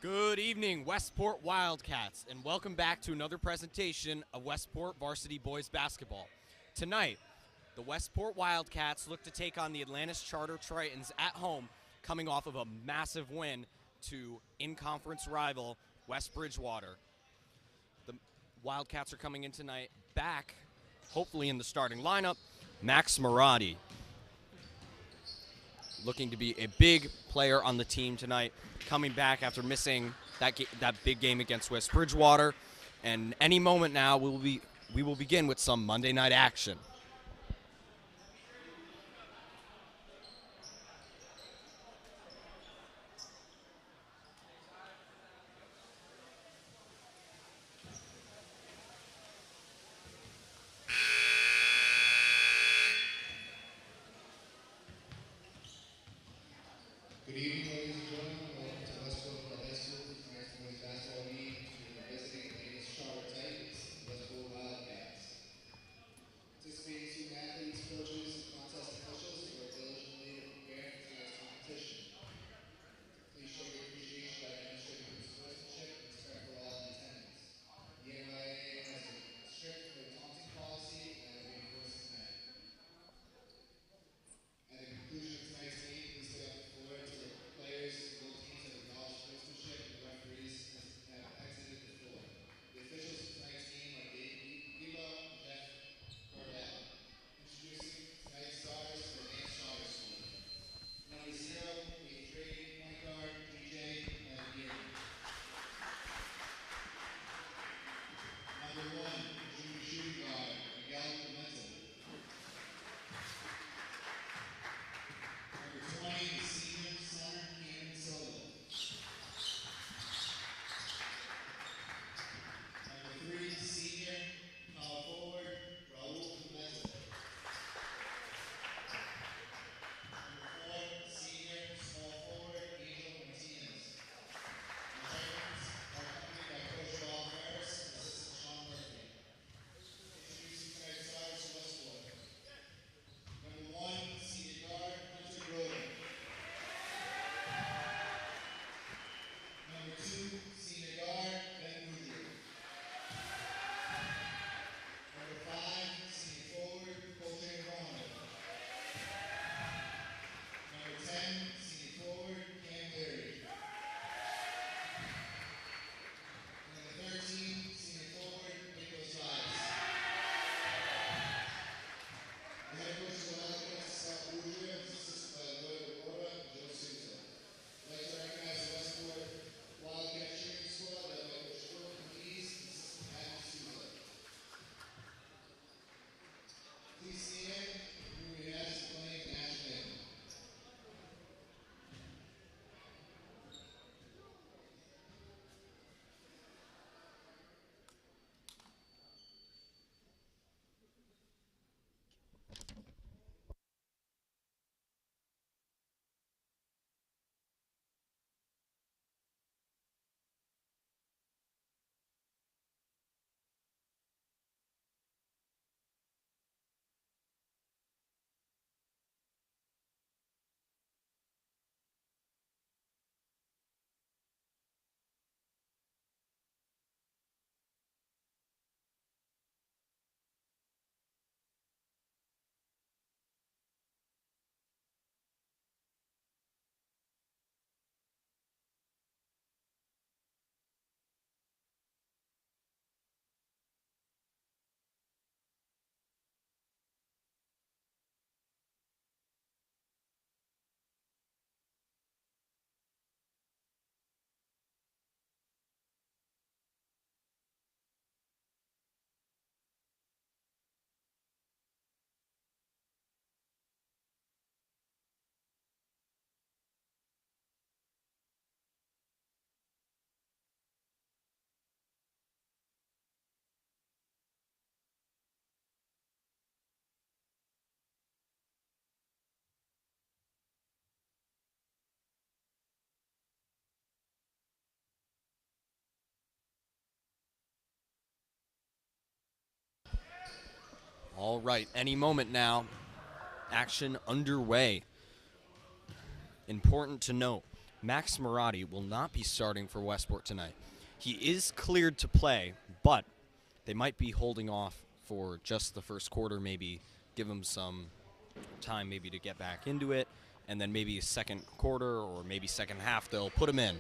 Good evening, Westport Wildcats, and welcome back to another presentation of Westport Varsity Boys Basketball. Tonight, the Westport Wildcats look to take on the Atlantis Charter Tritons at home, coming off of a massive win to in-conference rival West Bridgewater. The Wildcats are coming in tonight back, hopefully in the starting lineup, Max Marotti, looking to be a big player on the team tonight, coming back after missing that big game against West Bridgewater. And any moment now, we will begin with some Monday night action. Good evening, ladies and gentlemen. Welcome to Westport High School. Tonight's boys basketball meeting between the visiting Atlantis Charter Titans and Westport Wildcats. Participating student athletes, coaches, and contest officials who are diligently preparing for tonight's competition. Please show your appreciation by demonstrating good sportsmanship and respect for all in attendance. The NYAA has a strict no taunting policy and that will be enforced tonight. At the conclusion of tonight's game, please stay off the floor until the players and both teams have acknowledged sportsmanship and the referees have exited the floor. The officials of tonight's game are Dave Gibo and Jeff Cordell. Introducing tonight's stars for the Atlantis Charter School. Number 0, 8th grade, point guard, DJ Medvedev. Number 1, junior shooting guard, Miguel Clemente. Number 20, the senior center, Cameron Silva. Number 3, senior power forward, Raul Clemente. Number 4, senior small forward, Angel Martinez. The Titans are accompanied by Coach Rob Harris and assistant Sean Murphy. Introducing tonight's stars for Westport. Number 1, senior guard, Hunter Broden. Number 2, senior guard, Ben Woodruff. Number 5, senior forward, Coltrane Romano. Number 10, senior forward, Cam Leary. Number 13, senior forward, Nicholas Rice. The head coach of the Wildcats is Scott Bourgeois, assisted by Lloyd Aurora and Joe Souza. I'd like to recognize the Westport Wildcat cheering squad led by Coach Jordan McKees and assistant Matthew Souza. Please stand and we have to playing the national anthem. All right, any moment now, action underway. Important to note, Max Marotti will not be starting for Westport tonight. He is cleared to play, but they might be holding off for just the first quarter, maybe give him some time maybe to get back into it, and then maybe a second quarter or maybe second half they'll put him in.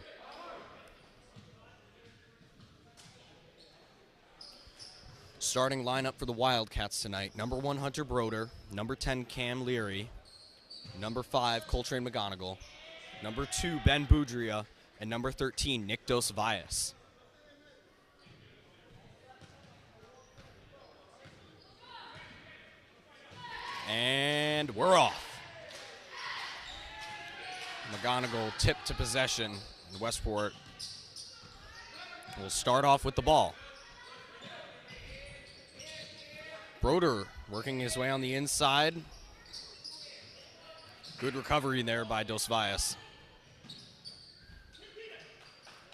Starting lineup for the Wildcats tonight: number 1, Hunter Broder; number 10, Cam Leary; number 5, Coltrane McGonigal; number 2, Ben Boudria; and number 13, Nick Dos Valles. And we're off. McGonigal tipped to possession. Westport will start off with the ball. Broder working his way on the inside. Good recovery there by Dos Valles.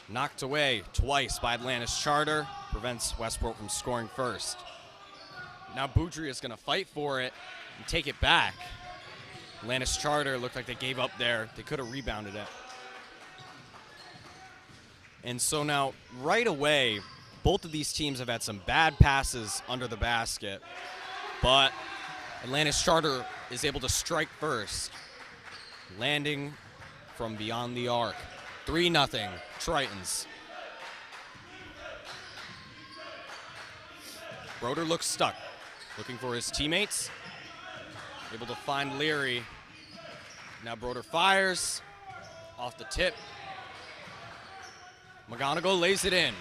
Knocked away twice by Atlantis Charter. Prevents Westport from scoring first. Now Boudria is going to fight for it and take it back. Atlantis Charter looked like they gave up there. They could have rebounded it. And so now, right away, both of these teams have had some bad passes under the basket, but Atlantis Charter is able to strike first, landing from beyond the arc. 3-0, Tritons. Broder looks stuck, looking for his teammates. Able to find Leary. Now Broder fires off the tip. McGonigal lays it in.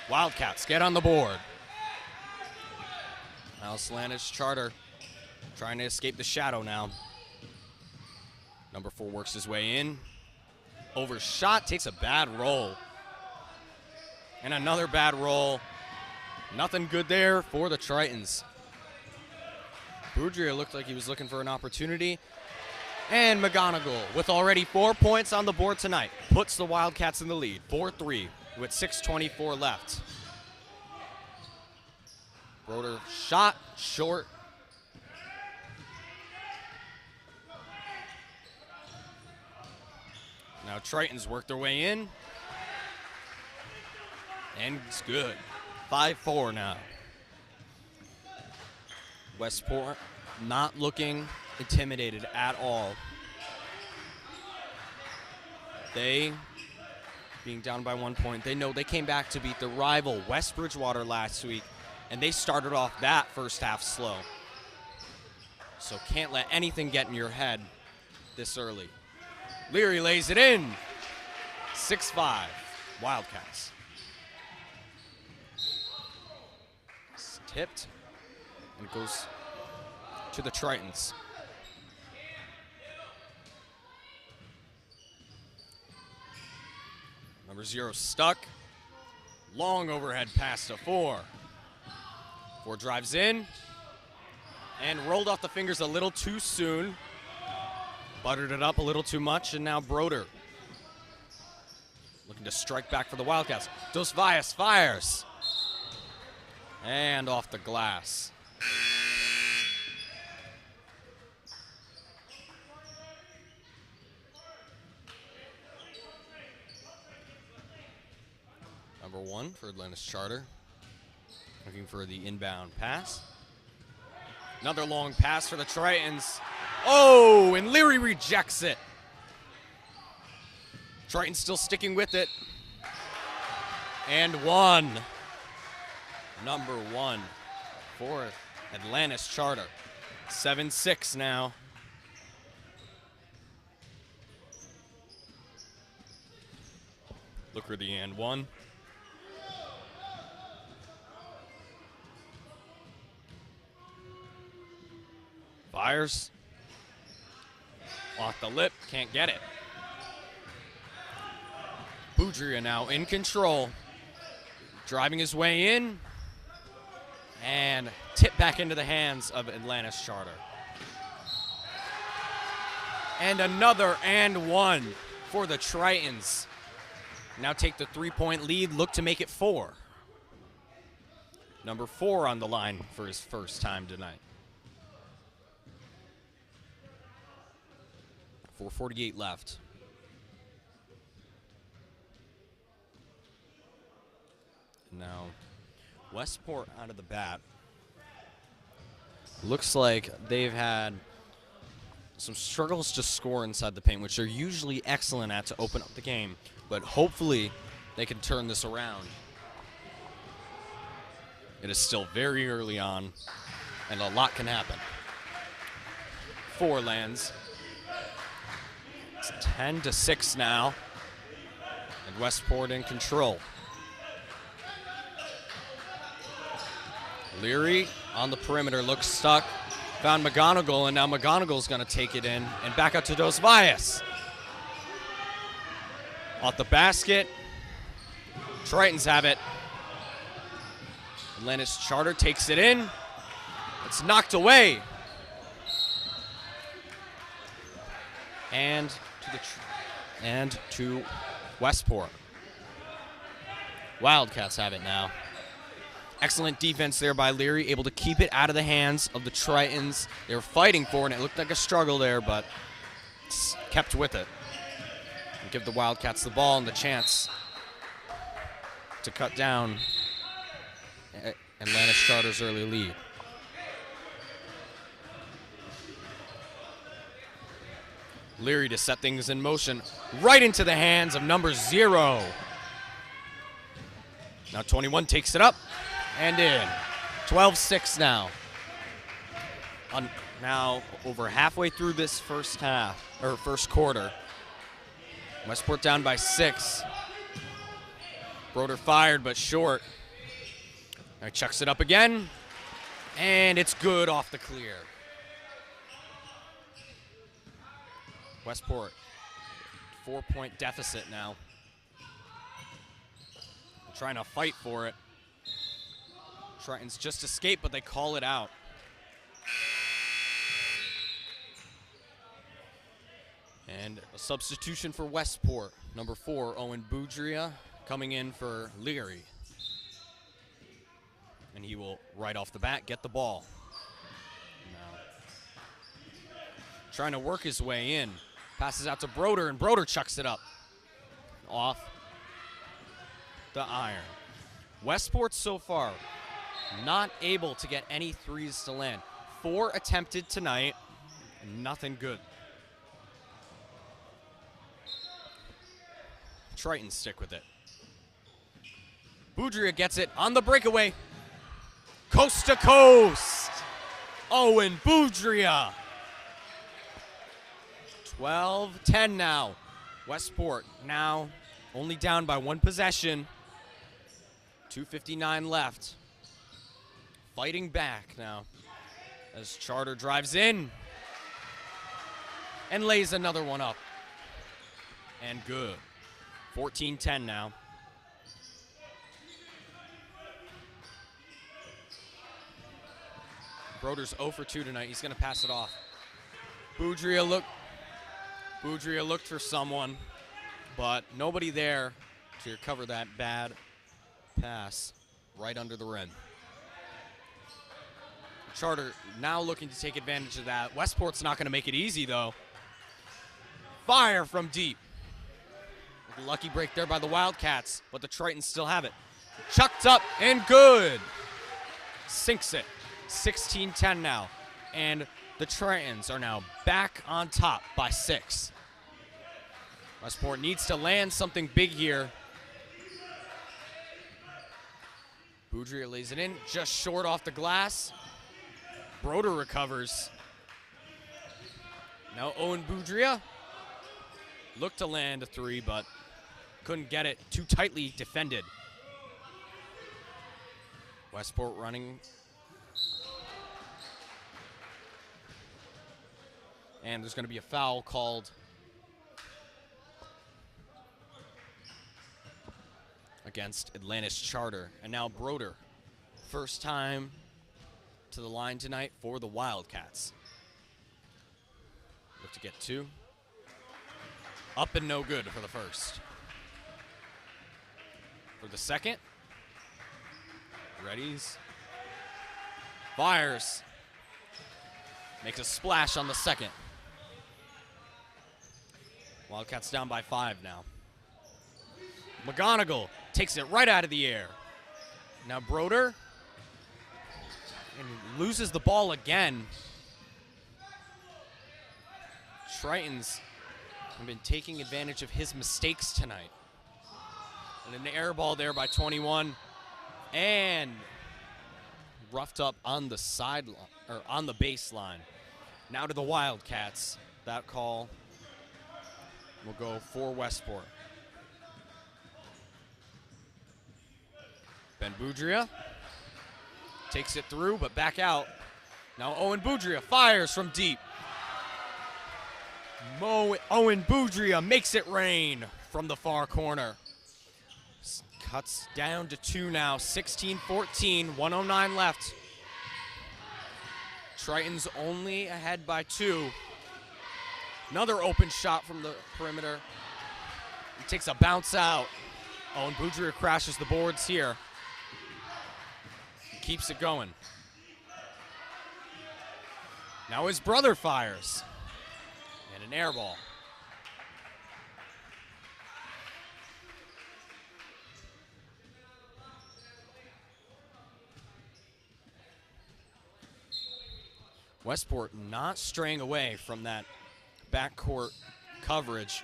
Wildcats get on the board. Now Atlantis Charter trying to escape the shadow now. Number 4 works his way in. Overshot, takes a bad roll. And another bad roll. Nothing good there for the Tritons. Boudria looked like he was looking for an opportunity. And McGonigal, with already 4 points on the board tonight, puts the Wildcats in the lead, 4-3, with 6:24 left. Broder shot short. Now Tritons work their way in. And it's good. 5-4 now. Westport not looking intimidated at all. They, being down by 1 point, they know they came back to beat the rival West Bridgewater last week, and they started off that first half slow. So can't let anything get in your head this early. Leary lays it in. 6-5, Wildcats. It's tipped and goes to the Tritons. Number 0 stuck. Long overhead pass to 4. 4 drives in and rolled off the fingers a little too soon. Buttered it up a little too much, and now Broder looking to strike back for the Wildcats. Dos Valles fires. And off the glass. Number 1 for Atlantis Charter. Looking for the inbound pass. Another long pass for the Tritons. Oh, and Leary rejects it. Tritons still sticking with it. And 1. Number 1 for Atlantis Charter. 7-6 now. Look for the and 1. Fires. Off the lip, can't get it. Boudria now in control. Driving his way in. And tip back into the hands of Atlantis Charter. And another and 1 for the Tritons. Now take the 3-point lead, look to make it 4. Number 4 on the line for his first time tonight. 4:48 left. Now, Westport out of the bat. Looks like they've had some struggles to score inside the paint, which they're usually excellent at to open up the game. But hopefully they can turn this around. It is still very early on, and a lot can happen. 4 lands. It's 10-6 now, and Westport in control. Leary on the perimeter, looks stuck. Found McGonigal, and now McGonigal's going to take it in and back out to Dos Valles. Off the basket. Tritons have it. Atlantis Charter takes it in. It's knocked away. And to Westport. Wildcats have it now. Excellent defense there by Leary, able to keep it out of the hands of the Tritons. They were fighting for it, and it looked like a struggle there, but kept with it. And give the Wildcats the ball and the chance to cut down Atlantis Charter's early lead. Leary to set things in motion, right into the hands of number 0. Now 21 takes it up and in. 12-6 now. Now over halfway through this first quarter. Westport down by 6. Broder fired but short. Now he chucks it up again, and it's good off the clear. Westport, 4-point deficit now. Trying to fight for it. Tritons just escape, but they call it out. And a substitution for Westport. Number 4, Owen Boudria, coming in for Leary. And he will, right off the bat, get the ball. Now, trying to work his way in. Passes out to Broder, and Broder chucks it up. Off the iron. Westport so far not able to get any threes to land. 4 attempted tonight, and nothing good. Tritons stick with it. Boudria gets it on the breakaway. Coast to coast. Owen Boudria. 12-10 now. Westport now only down by 1 possession. 2:59 left. Fighting back now as Charter drives in and lays another one up. And good. 14-10 now. Broder's 0 for 2 tonight. He's going to pass it off. Boudria looked for someone, but nobody there to recover that bad pass right under the rim. Charter now looking to take advantage of that. Westport's not going to make it easy, though. Fire from deep. Lucky break there by the Wildcats, but the Tritons still have it. Chucked up and good. Sinks it. 16-10 now. And the Tritons are now back on top by 6. Westport needs to land something big here. Boudria lays it in, just short off the glass. Broder recovers. Now Owen Boudria looked to land a 3, but couldn't get it. Too tightly defended. Westport running. And there's going to be a foul called against Atlantis Charter. And now Broder, first time to the line tonight for the Wildcats. Look to get 2. Up and no good for the first. For the second. Readies. Fires. Makes a splash on the second. Wildcats down by 5 now. McGonigal takes it right out of the air. Now Broder, and he loses the ball again. Tritons have been taking advantage of his mistakes tonight. And an air ball there by 21, and roughed up on the sideline or on the baseline. Now to the Wildcats. That call will go for Westport. Ben Boudria takes it through, but back out. Now Owen Boudria fires from deep. Owen Boudria makes it rain from the far corner. Cuts down to 2 now, 16-14, 1:09 left. Tritons only ahead by 2. Another open shot from the perimeter. He takes a bounce out. Owen Boudria crashes the boards here. Keeps it going. Now his brother fires. And an air ball. Westport not straying away from that backcourt coverage.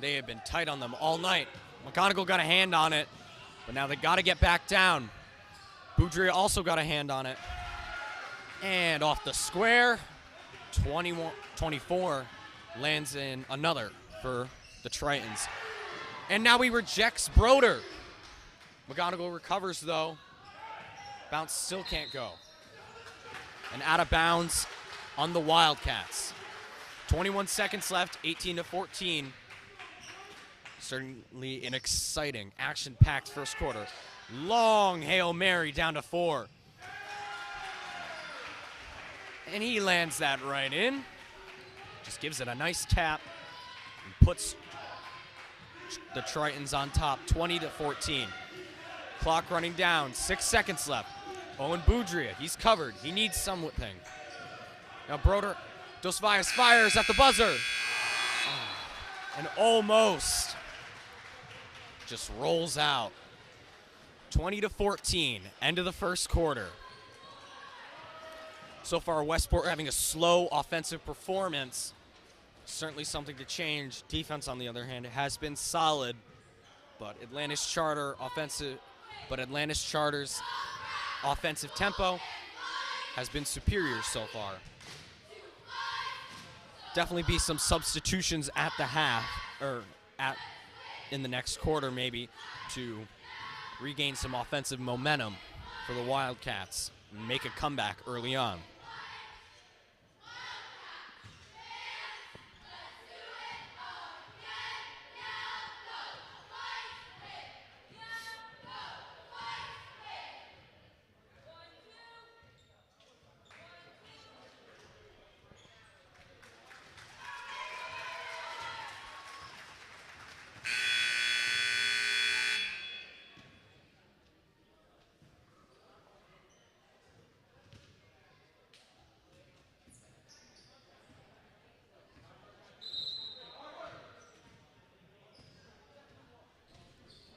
They have been tight on them all night. McGonigal got a hand on it, but now they got to get back down. Boudria also got a hand on it. And off the square, 24 lands in another for the Tritons. And now he rejects Broder. McGonigal recovers though. Bounce still can't go. And out of bounds on the Wildcats. 21 seconds left, 18-14. Certainly an exciting, action-packed first quarter. Long Hail Mary down to 4. And he lands that right in. Just gives it a nice tap and puts the Tritons on top, 20-14. Clock running down, 6 seconds left. Owen Boudria, he's covered. He needs something. Now Broder, Dos Valles fires at the buzzer. And almost just rolls out. 20-14, end of the first quarter. So far, Westport having a slow offensive performance. Certainly something to change. Defense, on the other hand, has been solid. But Atlantis Charter's offensive tempo has been superior so far. Definitely be some substitutions at the half, or in the next quarter maybe, to regain some offensive momentum for the Wildcats and make a comeback early on.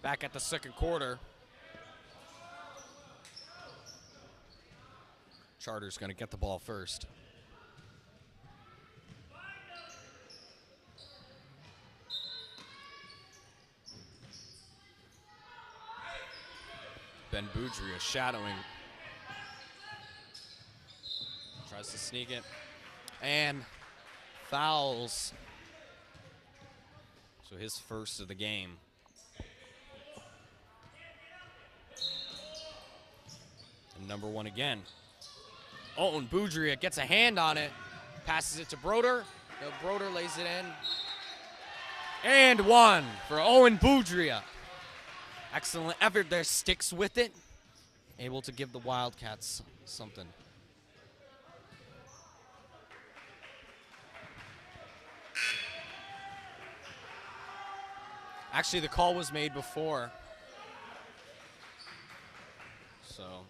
Back at the second quarter. Charter's going to get the ball first. Ben Boudria shadowing. Tries to sneak it. And fouls. So his first of the game. And number 1 again. Owen Boudria gets a hand on it. Passes it to Broder. Broder lays it in. And 1 for Owen Boudria. Excellent effort there, sticks with it. Able to give the Wildcats something. Actually, the call was made before. So,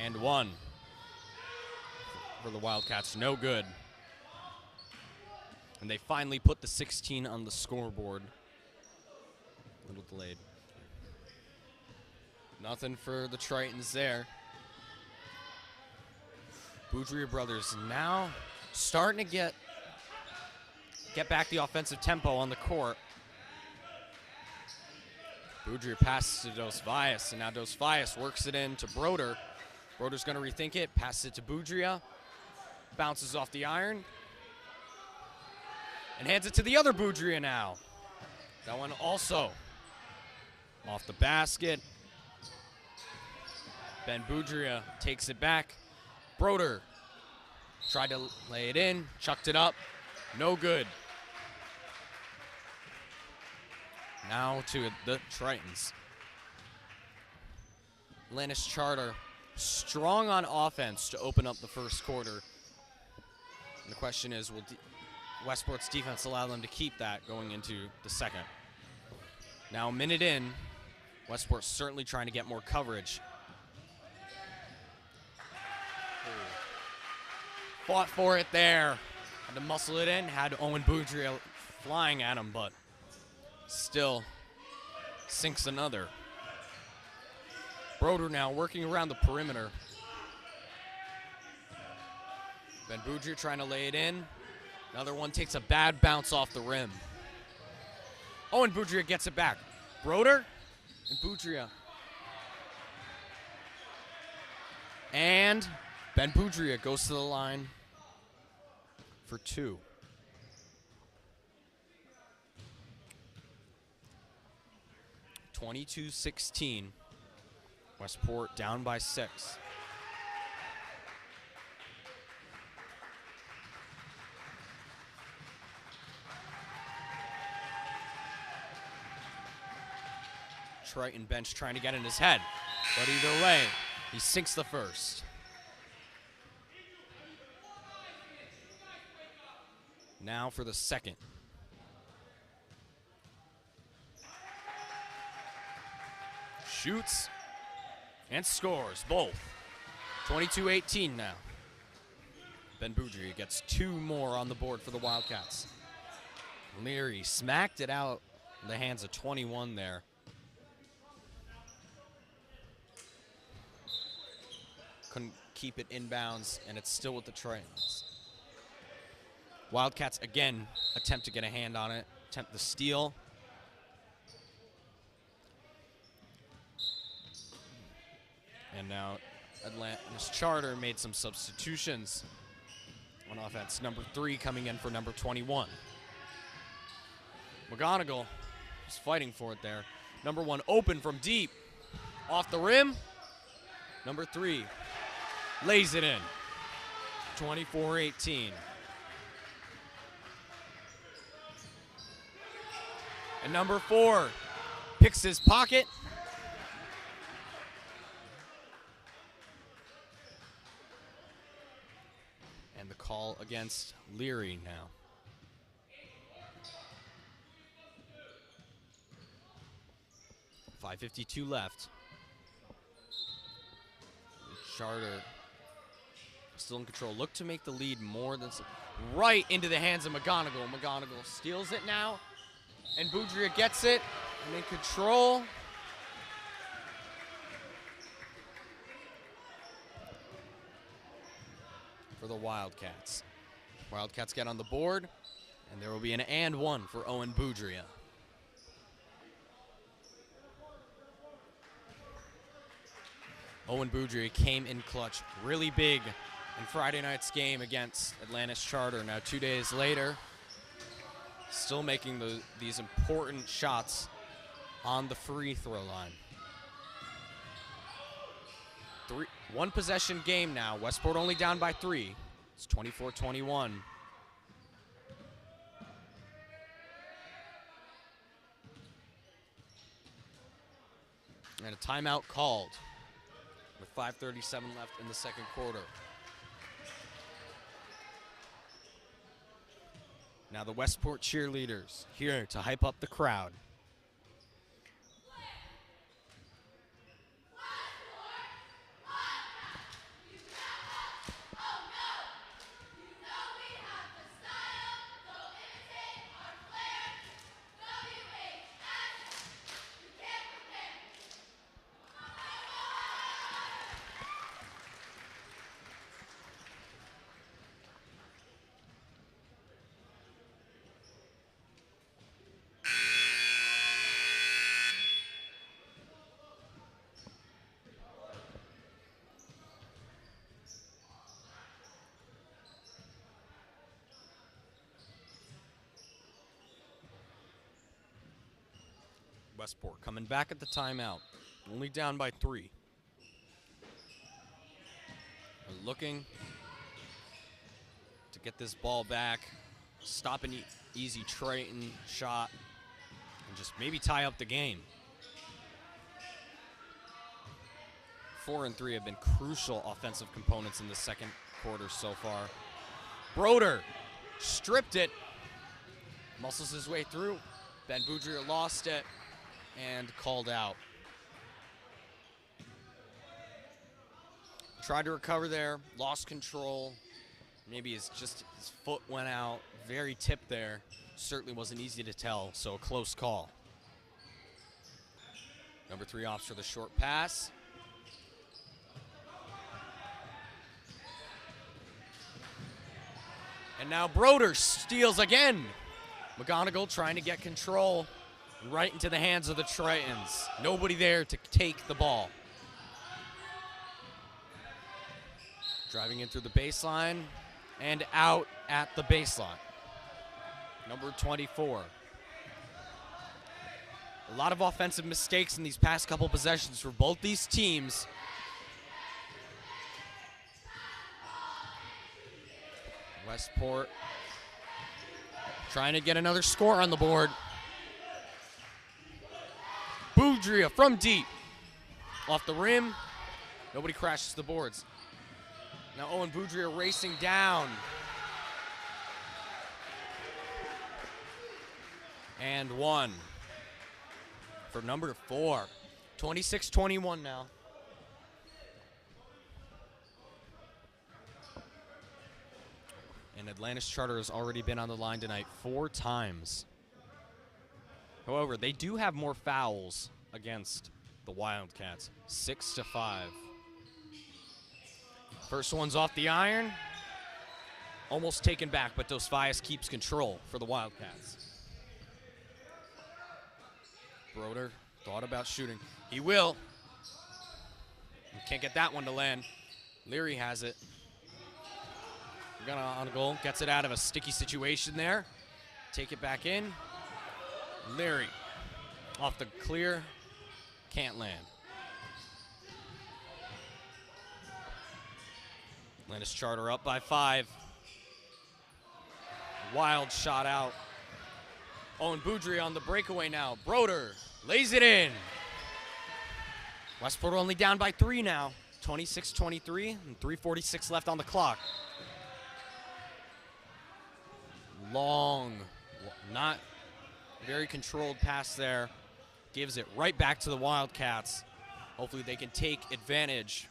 and 1 for the Wildcats, no good. And they finally put the 16 on the scoreboard. A little delayed. Nothing for the Tritons there. Boudria brothers now starting to get back the offensive tempo on the court. Boudria passes to Dos Valles, and now Dos Valles works it in to Broder. Broder's going to rethink it, passes it to Boudria, bounces off the iron, and hands it to the other Boudria now. That one also off the basket. Ben Boudria takes it back. Broder tried to lay it in, chucked it up, no good. Now to the Tritons. Atlantis Charter strong on offense to open up the first quarter. And the question is, will Westport's defense allow them to keep that going into the second? Now a minute in, Westport's certainly trying to get more coverage. Fought for it there. Had to muscle it in, had Owen Boudria flying at him, but still sinks another. Broder now working around the perimeter. Ben Boudria trying to lay it in. Another one takes a bad bounce off the rim. Owen Boudria gets it back. Broder and Boudria. And Ben Boudria goes to the line for two. (22-16). Westport down by 6. Triton bench trying to get in his head, but either way, he sinks the first. Now for the second. Shoots and scores both. 22-18 now. Ben Boudria gets 2 more on the board for the Wildcats. Leary smacked it out in the hands of 21 there. Couldn't keep it inbounds, and it's still with the Tritons. Wildcats again attempt to get a hand on it, attempt the steal. And now Atlantis Charter made some substitutions on offense. Number 3 coming in for number 21. McGonigal is fighting for it there. Number 1 open from deep. Off the rim. Number 3 lays it in. 24-18. And number 4 picks his pocket. And the call against Leary now. .552 left. Charter still in control. Look to make the lead more than right into the hands of McGonigal. McGonigal steals it now, and Boudria gets it and in control. For the Wildcats. Wildcats get on the board, and there will be an and 1 for Owen Boudria. Owen Boudria came in clutch really big in Friday night's game against Atlantis Charter. Now 2 days later, still making these important shots on the free throw line. 1 possession game now. Westport only down by 3. It's 24-21. And a timeout called with 5:37 left in the second quarter. Now the Westport cheerleaders here to hype up the crowd. Westport coming back at the timeout. Only down by 3. They're looking to get this ball back, stop an easy Triton shot, and just maybe tie up the game. 4 and 3 have been crucial offensive components in the second quarter so far. Broder stripped it, muscles his way through. Ben Boudreaux lost it and called out. Tried to recover there, lost control. Maybe his foot went out. Very tipped there. Certainly wasn't easy to tell, so a close call. Number 3 opts for the short pass. And now Broder steals again. McGonigal trying to get control right into the hands of the Tritons. Nobody there to take the ball. Driving in through the baseline and out at the baseline. Number 24. A lot of offensive mistakes in these past couple possessions for both these teams. Westport trying to get another score on the board. Boudreaux from deep. Off the rim. Nobody crashes the boards. Now Owen Boudreaux racing down. And 1 for number 4. 26-21 now. And Atlantis Charter has already been on the line tonight 4 times. However, they do have more fouls against the Wildcats. 6-5. First one's off the iron. Almost taken back, but Dosvias keeps control for the Wildcats. Broder thought about shooting. He will. Can't get that one to land. Leary has it. Got on a goal, gets it out of a sticky situation there. Take it back in. Leary off the clear, can't land. Atlantis Charter up by 5. Wild shot out. Owen Boudreaux on the breakaway now. Broder lays it in. Westport only down by 3 now. 26-23 and 3:46 left on the clock. Long, not very controlled pass there. Gives it right back to the Wildcats. Hopefully they can take advantage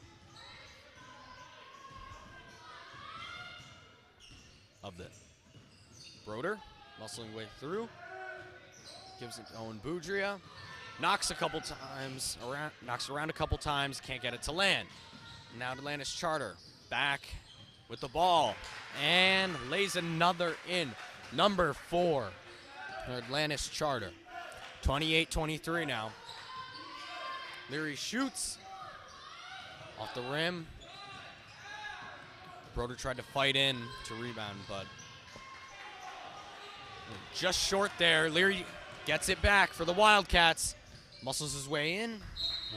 of this. Broder, muscling way through. Gives it to Owen Boudreaux. Knocks around a couple times, can't get it to land. Now Atlantis Charter back with the ball and lays another in. Number 4 for Atlantis Charter. 28-23 now. Leary shoots off the rim. Broder tried to fight in to rebound, but just short there. Leary gets it back for the Wildcats. Muscles his way in,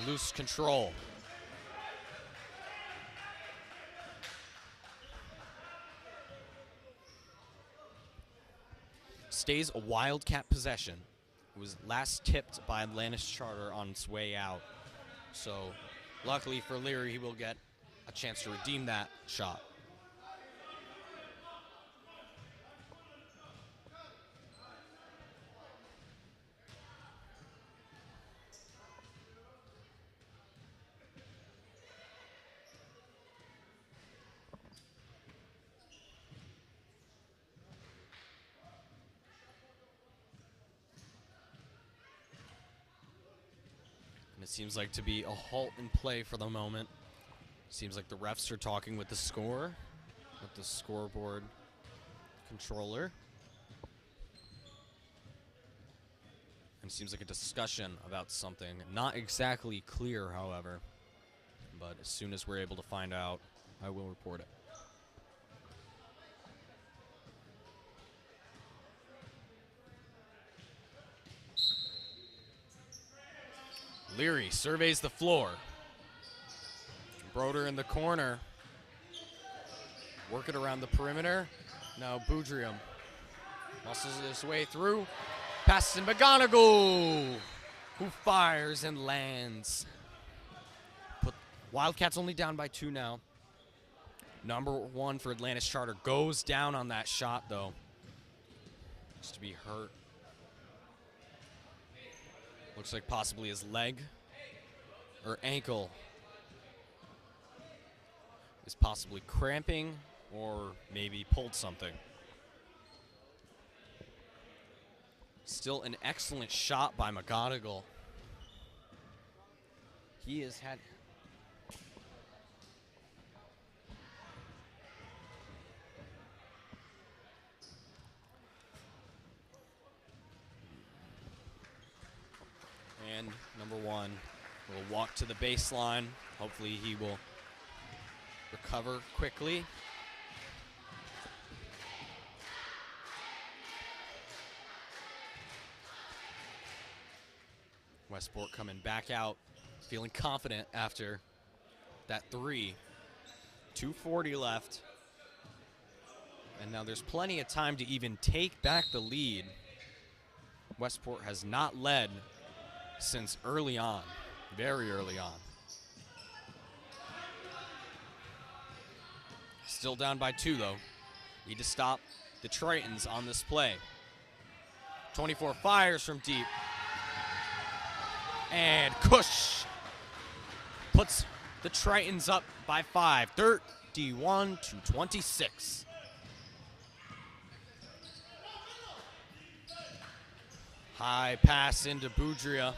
loose control. Stays a Wildcat possession. It was last tipped by Atlantis Charter on its way out. So luckily for Leary, he will get a chance to redeem that shot. It seems like to be a halt in play for the moment. Seems like the refs are talking with the scoreboard controller. And it seems like a discussion about something. Not exactly clear, however. But as soon as we're able to find out, I will report it. Leary surveys the floor. Broder in the corner. Working around the perimeter. Now Boudria muscles his way through. Passes to McGonigal, who fires and lands. Wildcats only down by 2 now. Number 1 for Atlantis Charter goes down on that shot, though. Just to be hurt. Looks like possibly his leg or ankle is possibly cramping or maybe pulled something. Still an excellent shot by McGonigal. He has had... And number 1 will walk to the baseline. Hopefully he will recover quickly. Westport coming back out, feeling confident after that 3. 2:40 left. And now there's plenty of time to even take back the lead. Westport has not led since early on, very early on. Still down by 2, though. Need to stop the Tritons on this play. 24 fires from deep. And Kush puts the Tritons up by 5, 31-26. High pass into Boudria.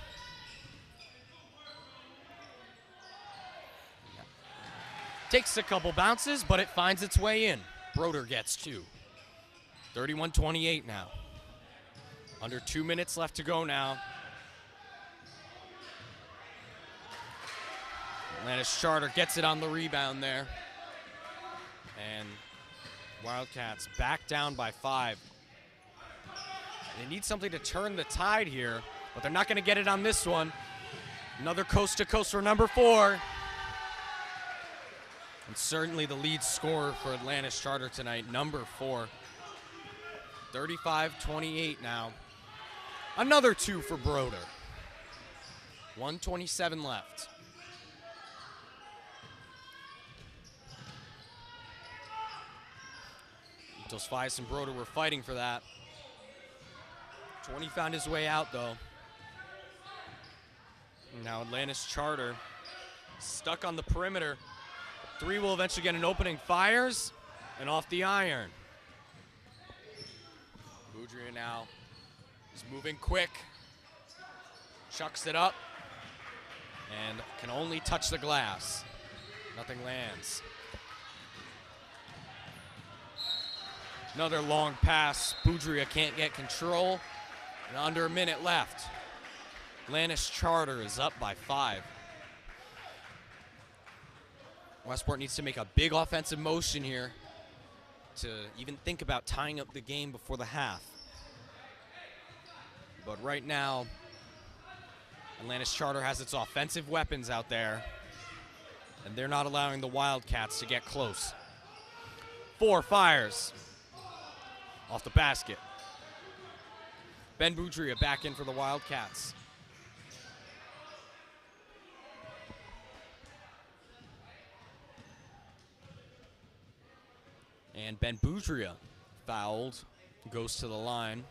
Takes a couple bounces, but it finds its way in. Broder gets 2. 31-28 now. Under 2 minutes left to go now. Atlantis Charter gets it on the rebound there. And Wildcats back down by 5. They need something to turn the tide here, but they're not going to get it on this one. Another coast-to-coast for number 4. And certainly the lead scorer for Atlantis Charter tonight, number 4. 35-28 now. Another 2 for Broder. 1:27 left. Those Fies and Broder were fighting for that. 20 found his way out, though. Now Atlantis Charter stuck on the perimeter. 3 will eventually get an opening. Fires and off the iron. Boudria now is moving quick. Chucks it up and can only touch the glass. Nothing lands. Another long pass. Boudria can't get control. And under a minute left. Atlantis Charter is up by 5. Westport needs to make a big offensive motion here to even think about tying up the game before the half. But right now, Atlantis Charter has its offensive weapons out there, and they're not allowing the Wildcats to get close. 4 fires off the basket. Ben Boudria back in for the Wildcats. And Ben Boudria fouled, goes to the line.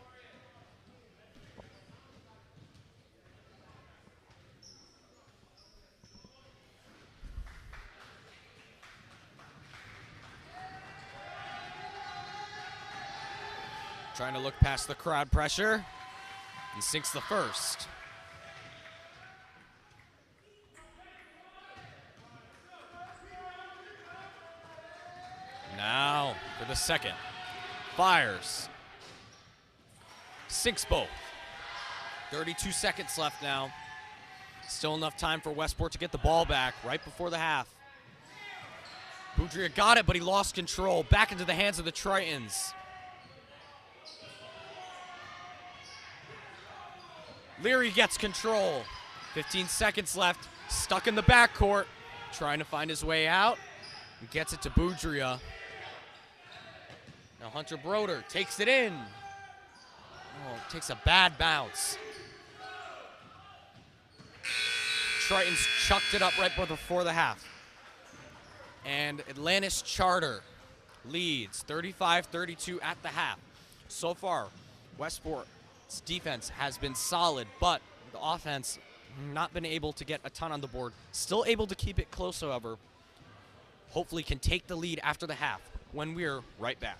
Trying to look past the crowd pressure. And sinks the first. Now for the second. Fires. Sinks both. 32 seconds left now. Still enough time for Westport to get the ball back right before the half. Boudria got it, but he lost control. Back into the hands of the Tritons. Leary gets control. 15 seconds left. Stuck in the backcourt. Trying to find his way out. And gets it to Boudria. Now Hunter Broder takes it in. Oh, takes a bad bounce. Triton's chucked it up right before the half. And Atlantis Charter leads 35-32 at the half. So far, Westport's defense has been solid, but the offense not been able to get a ton on the board. Still able to keep it close, however. Hopefully can take the lead after the half when we're right back.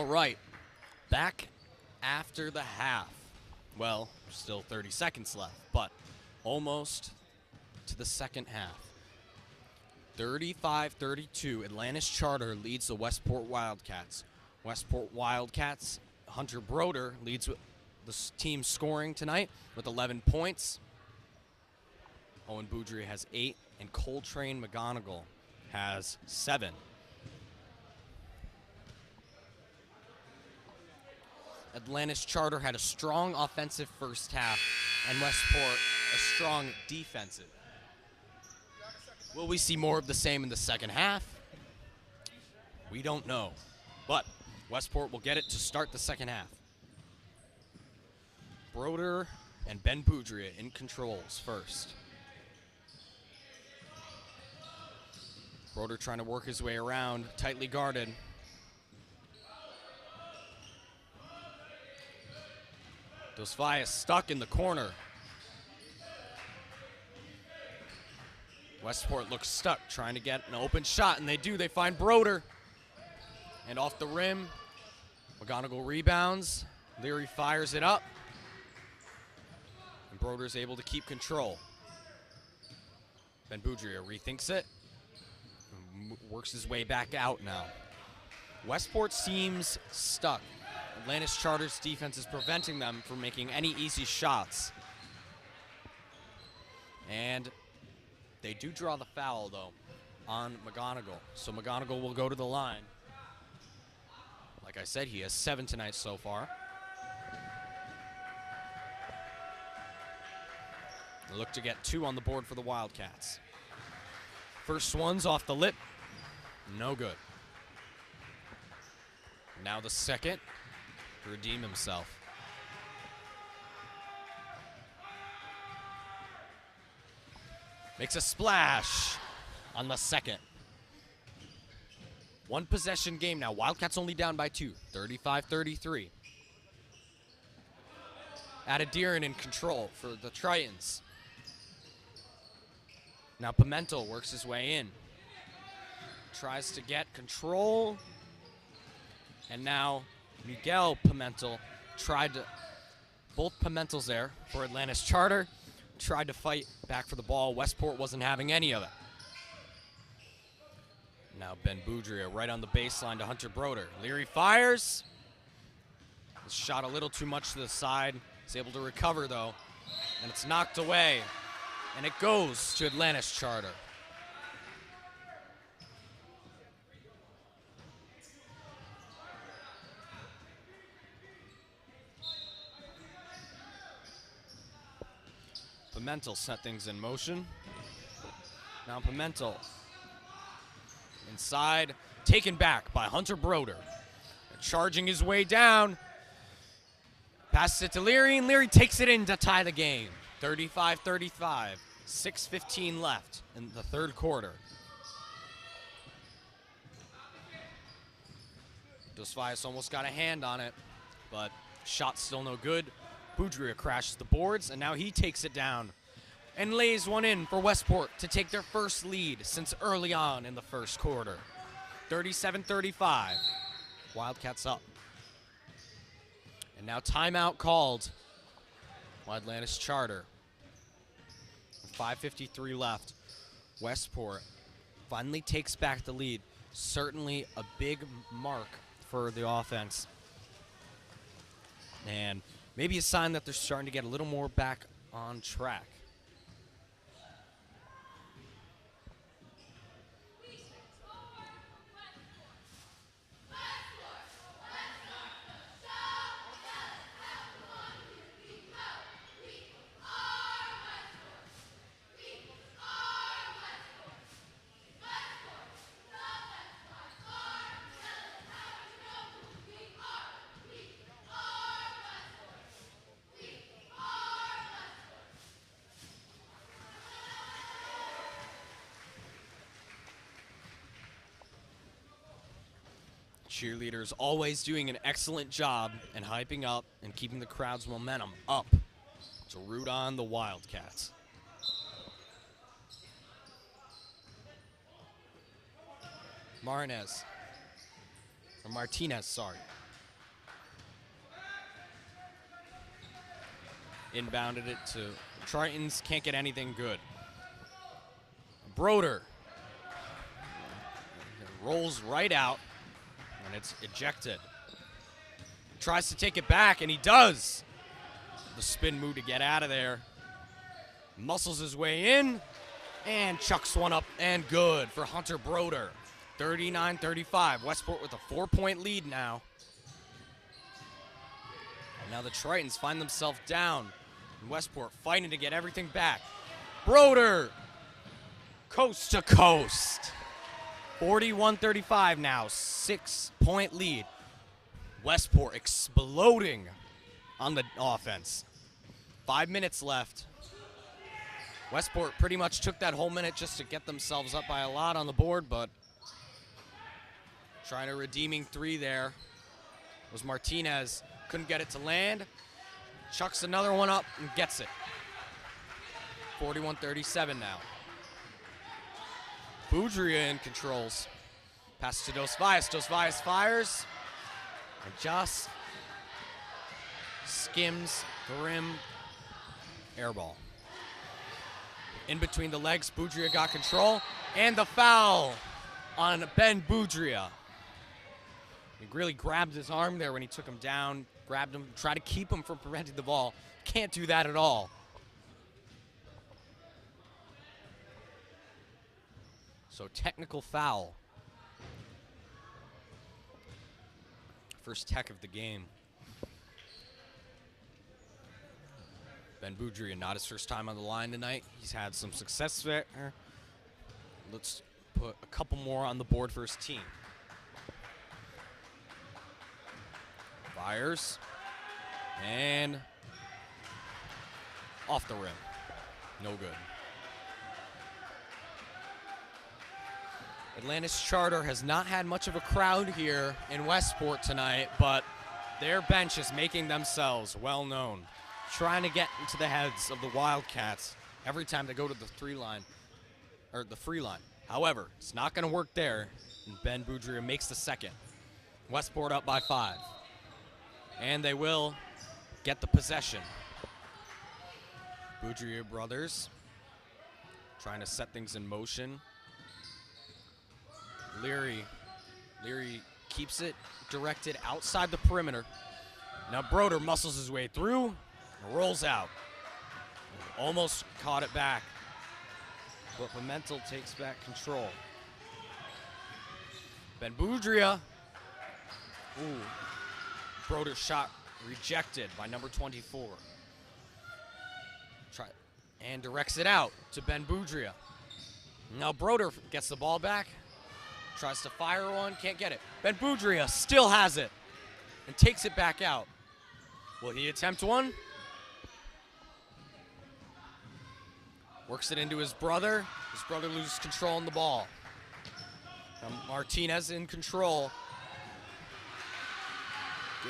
right, back after the half. Well, still 30 seconds left, but almost to the second half. 35-32, Atlantis Charter leads the Westport Wildcats. Westport Wildcats, Hunter Broder leads the team scoring tonight with 11 points. Owen Boudry has 8, and Coltrane McGonigal has 7. Atlantis Charter had a strong offensive first half, and Westport a strong defensive. Will we see more of the same in the second half? We don't know, but Westport will get it to start the second half. Broder and Ben Boudria in controls first. Broder trying to work his way around, tightly guarded. Dosvaya stuck in the corner. Westport looks stuck, trying to get an open shot, and they do. They find Broder. And off the rim, McGonigal rebounds. Leary fires it up. And Broder's able to keep control. Ben Boudria rethinks it. Works his way back out now. Westport seems stuck. Atlantis Charter's defense is preventing them from making any easy shots. And they do draw the foul, though, on McGonigal. So McGonigal will go to the line. Like I said, he has 7 tonight so far. They look to get 2 on the board for the Wildcats. First one's off the lip. No good. Now the second to redeem himself. Makes a splash on the second. 1 possession game now. Wildcats only down by 2, 35-33. Adediran in control for the Tritons. Now Pimentel works his way in. Tries to get control. And now Miguel Pimentel tried to, both Pimentels there for Atlantis Charter, tried to fight back for the ball. Westport wasn't having any of it. Now Ben Boudria right on the baseline to Hunter Broder. Leary fires. Shot a little too much to the side. He's able to recover, though. And it's knocked away. And it goes to Atlantis Charter. Pimentel set things in motion. Now Pimentel inside, taken back by Hunter Broder. Charging his way down. Passes it to Leary, and Leary takes it in to tie the game. 35-35, 6:15 left in the third quarter. Dosvias almost got a hand on it, but shot still no good. Boudria crashes the boards, and now he takes it down and lays one in for Westport to take their first lead since early on in the first quarter. 37-35. Wildcats up. And now timeout called by Atlantis Charter. 5:53 left. Westport finally takes back the lead. Certainly a big mark for the offense. And maybe a sign that they're starting to get a little more back on track. Cheerleaders always doing an excellent job and hyping up and keeping the crowd's momentum up to root on the Wildcats. Martinez, sorry. Inbounded it to Tritons. Can't get anything good. Broder rolls right out, and it's ejected. Tries to take it back, and he does. The spin move to get out of there. Muscles his way in, and chucks one up, and good for Hunter Broder. 39-35. Westport with a 4-point lead now. And now the Tritons find themselves down. And Westport fighting to get everything back. Broder, coast to coast. 41-35 now, 6-point lead. Westport exploding on the offense. 5 minutes left. Westport pretty much took that whole minute just to get themselves up by a lot on the board, but trying a redeeming three there was Martinez. Couldn't get it to land. Chucks another one up and gets it. 41-37 now. Boudria in controls. Pass to Dos Valles. Dos Valles fires and just skims the rim. Airball. In between the legs, Boudria got control. And the foul on Ben Boudria. He really grabbed his arm there when he took him down. Grabbed him, tried to keep him from preventing the ball. Can't do that at all. So technical foul. First tech of the game. Ben Boudria, not his first time on the line tonight. He's had some success there. Let's put a couple more on the board for his team. Fires. And off the rim. No good. Atlantis Charter has not had much of a crowd here in Westport tonight, but their bench is making themselves well known. Trying to get into the heads of the Wildcats every time they go to the free line. However, it's not going to work there. And Ben Boudria makes the second. Westport up by 5. And they will get the possession. Boudria brothers trying to set things in motion. Leary keeps it directed outside the perimeter. Now Broder muscles his way through and rolls out. Almost caught it back, but Pimentel takes back control. Ben Boudria. Ooh. Broder's shot rejected by number 24. And directs it out to Ben Boudria. Now Broder gets the ball back. Tries to fire one, can't get it. Ben Boudria still has it and takes it back out. Will he attempt one? Works it into his brother. His brother loses control on the ball. Now Martinez in control.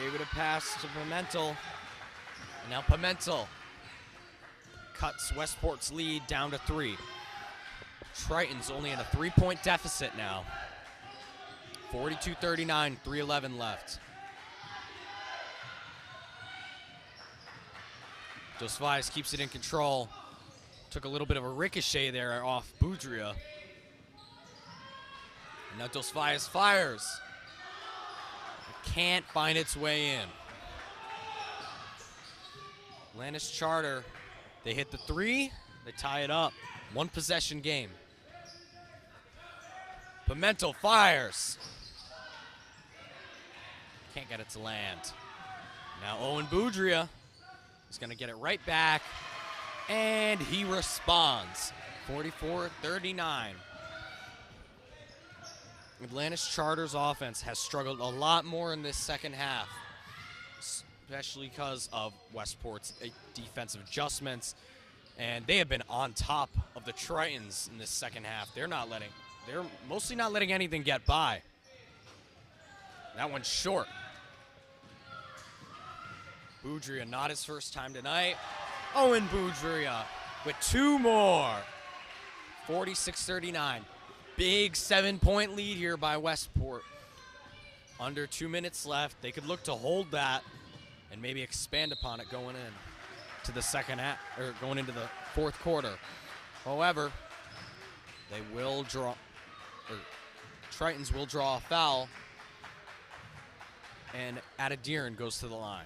Gave it a pass to Pimentel. And now Pimentel cuts Westport's lead down to 3. Tritons only in a 3-point deficit now. 42-39, 3:11 left. Dos Valles keeps it in control. Took a little bit of a ricochet there off Boudria. And now Dos Valles fires. It can't find its way in. Atlantis Charter, they hit the 3, they tie it up. 1 possession game. Pimentel fires. Can't get it to land. Now Owen Boudria is going to get it right back, and he responds. 44-39. Atlantis Charter's offense has struggled a lot more in this second half, especially because of Westport's defensive adjustments, and they have been on top of the Tritons in this second half. They're mostly not letting anything get by. That one's short. Boudria, not his first time tonight. Owen Boudria with 2 more. 46-39. Big 7-point lead here by Westport. Under 2 minutes left. They could look to hold that and maybe expand upon it going in. to the second half, or going into the fourth quarter. However, they will draw, or Tritons will draw a foul, and Atlantis goes to the line.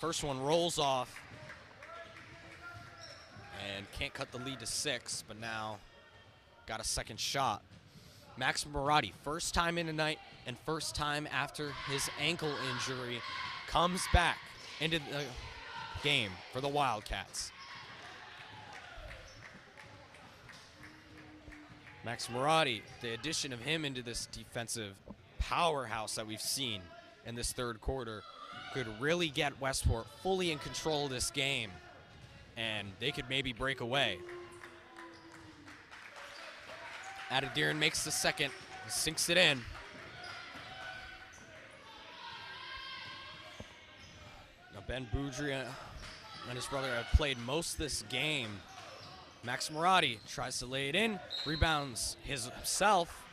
First one rolls off, and can't cut the lead to 6, but now got a second shot. Max Marotti, first time in tonight and first time after his ankle injury, comes back into the game for the Wildcats. Max Marotti, the addition of him into this defensive powerhouse that we've seen in this third quarter, could really get Westport fully in control of this game, and they could maybe break away. Atlantis makes the second, sinks it in. Now Ben Boudria and his brother have played most of this game. Max Marotti tries to lay it in, rebounds himself,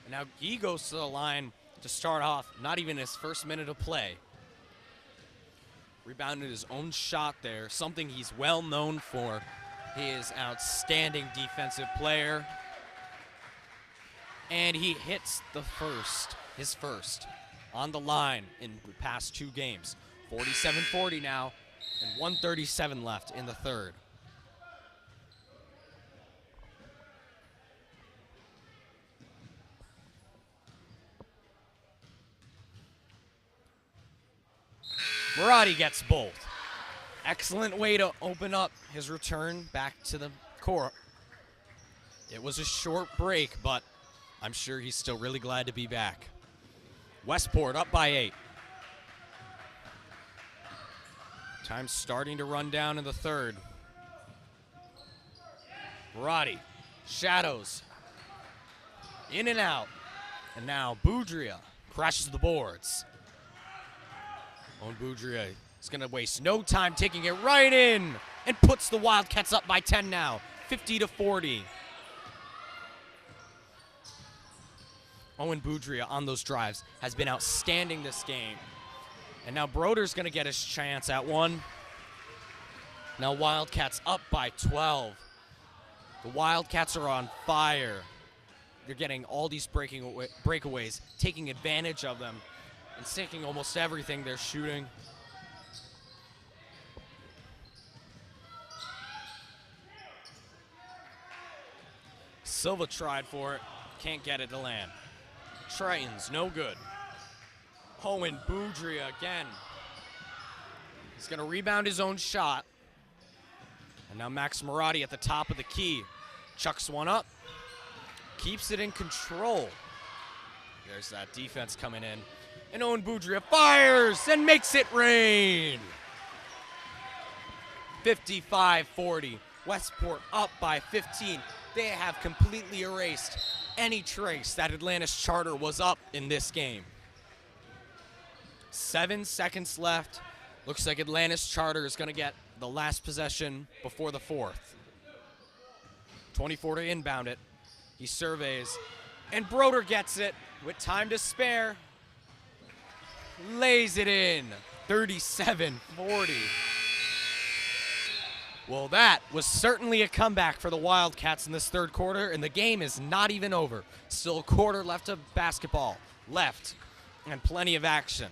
and now he goes to the line to start off, not even his first minute of play. Rebounded his own shot there, something he's well known for. He is an outstanding defensive player. And he hits his first on the line in the past 2 games. 47-40 now, and 1:37 left in the third. Marotti gets both. Excellent way to open up his return back to the court. It was a short break, but I'm sure he's still really glad to be back. Westport up by 8. Time's starting to run down in the third. Marotti, shadows, in and out. And now Boudria crashes the boards. Owen Boudria is going to waste no time taking it right in and puts the Wildcats up by 10 now, 50-40. Owen Boudria on those drives has been outstanding this game. And now Broder's going to get his chance at one. Now Wildcats up by 12. The Wildcats are on fire. They're getting all these breakaways, taking advantage of them, and sinking almost everything they're shooting. Silva tried for it, can't get it to land. Tritons, no good. Owen Boudria again. He's gonna rebound his own shot. And now Max Marotti at the top of the key. Chucks one up, keeps it in control. There's that defense coming in. And Owen Boudria fires and makes it rain. 55-40. Westport up by 15. They have completely erased any trace that Atlantis Charter was up in this game. 7 seconds left. Looks like Atlantis Charter is going to get the last possession before the fourth. 24 to inbound it. He surveys. And Broder gets it with time to spare. Lays it in. 37-40. Well, that was certainly a comeback for the Wildcats in this third quarter, and the game is not even over. Still a quarter left of basketball left, and plenty of action.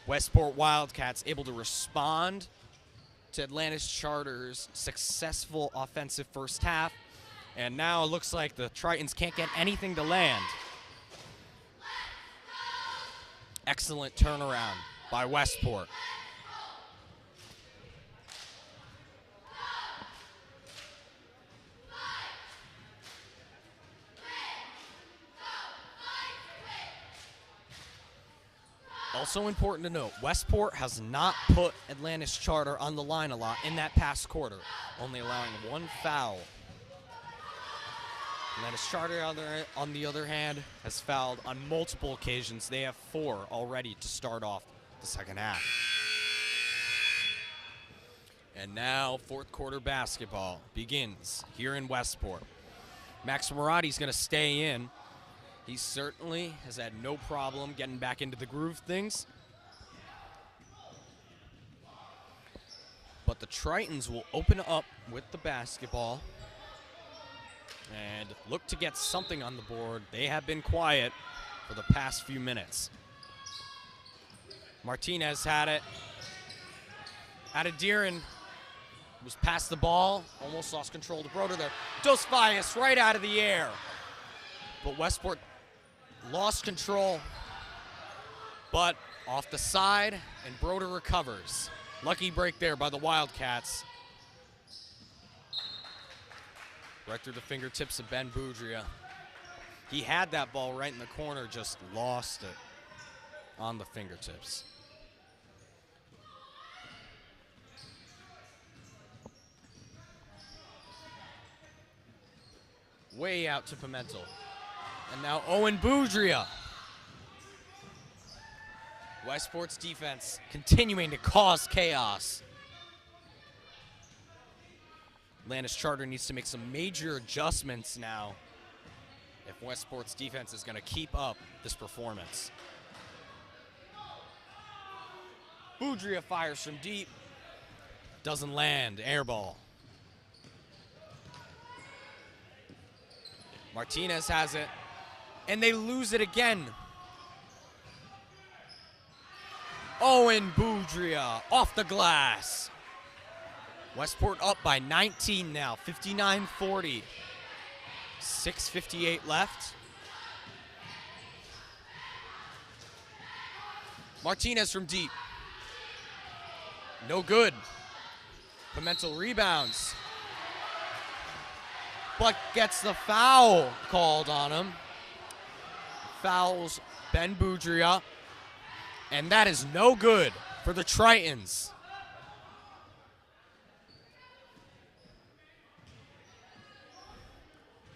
Westport Wildcats able to respond to Atlantis Charter's successful offensive first half, and now it looks like the Tritons can't get anything to land. Excellent turnaround by Westport. Also important to note, Westport has not put Atlantis Charter on the line a lot in that past quarter, only allowing 1 foul. Atlantis Charter, on the other hand, has fouled on multiple occasions. They have 4 already to start off the second half. And now fourth quarter basketball begins here in Westport. Max Marotti's going to stay in. He certainly has had no problem getting back into the groove of things. But the Tritons will open up with the basketball and look to get something on the board. They have been quiet for the past few minutes. Martinez had it. Adediran was past the ball, almost lost control to Broder there. Dosfias right out of the air. But Westport lost control, but off the side, and Broder recovers. Lucky break there by the Wildcats. Right through the fingertips of Ben Boudria. He had that ball right in the corner, just lost it on the fingertips. Way out to Pimentel. And now Owen Boudria. Westport's defense continuing to cause chaos. Atlantis Charter needs to make some major adjustments now if Westport's defense is going to keep up this performance. Boudria fires from deep. Doesn't land. Air ball. Martinez has it. And they lose it again. Owen Boudria off the glass. Westport up by 19 now, 59-40. 6:58 left. Martinez from deep. No good. Pimentel rebounds. But gets the foul called on him. Fouls Ben Boudria. And that is no good for the Tritons.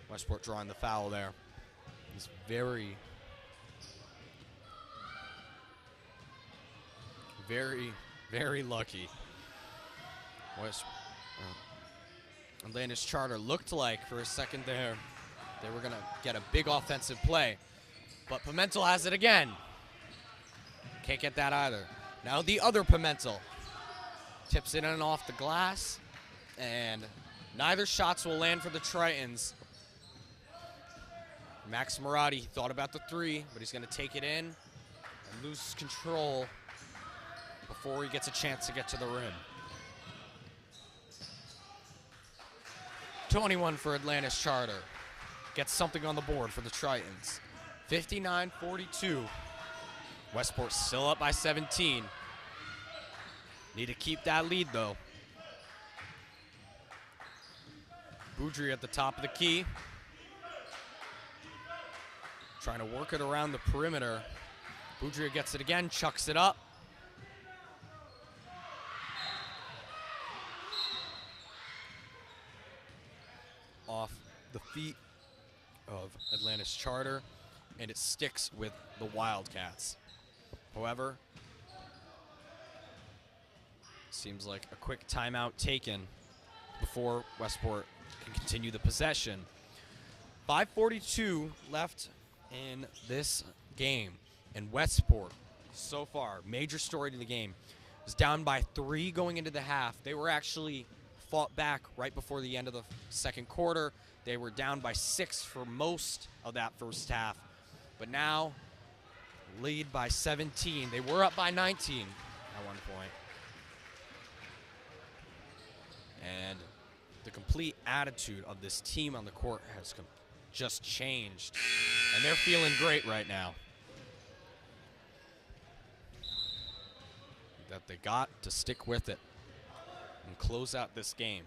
Westport drawing the foul there. He's very lucky. Atlantis Charter looked like for a second there they were going to get a big offensive play. But Pimentel has it again. Can't get that either. Now the other Pimentel tips it in off the glass, and neither shots will land for the Tritons. Max Marotti thought about the three, but he's going to take it in and lose control before he gets a chance to get to the rim. 21 for Atlantis Charter. Gets something on the board for the Tritons. 59-42. Westport still up by 17. Need to keep that lead, though. Boudria at the top of the key. Trying to work it around the perimeter. Boudria gets it again, chucks it up. Off the feet of Atlantis Charter, and it sticks with the Wildcats. However, seems like a quick timeout taken before Westport can continue the possession. 5:42 left in this game, and Westport, so far, major story to the game, was down by 3 going into the half. They were actually fought back right before the end of the second quarter. They were down by 6 for most of that first half, but now lead by 17. They were up by 19 at one point. And the complete attitude of this team on the court has just changed, and they're feeling great right now. That they got to stick with it and close out this game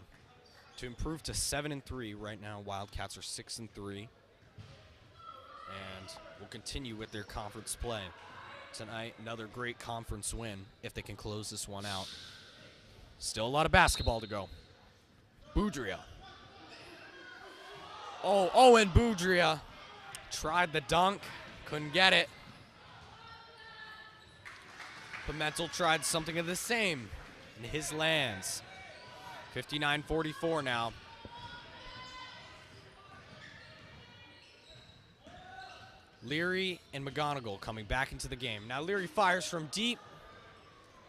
to improve to 7-3 right now. Wildcats are 6-3, and will continue with their conference play tonight. Another great conference win if they can close this one out. Still a lot of basketball to go. Boudria. Oh, Owen Boudria tried the dunk, couldn't get it. Pimentel tried something of the same, and his lands. 59-44 now. Leary and McGonigal coming back into the game. Now Leary fires from deep.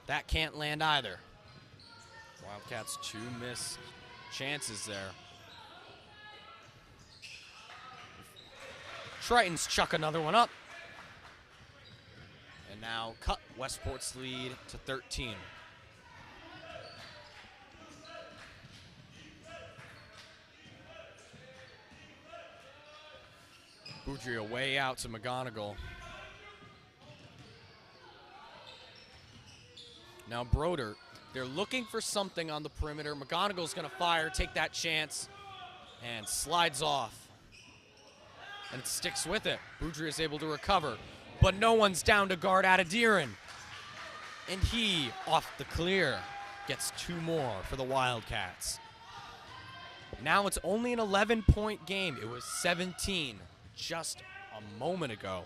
That can't land either. Wildcats 2 missed chances there. Tritons chuck another one up. And now cut Westport's lead to 13. Boudria way out to McGonigal. Now Broder, they're looking for something on the perimeter. McGonigal's gonna fire, take that chance, and slides off. And it sticks with it. Boudria is able to recover, but no one's down to guard Adadiran. And he, off the clear, gets 2 more for the Wildcats. Now it's only an 11-point game. It was 17 just a moment ago.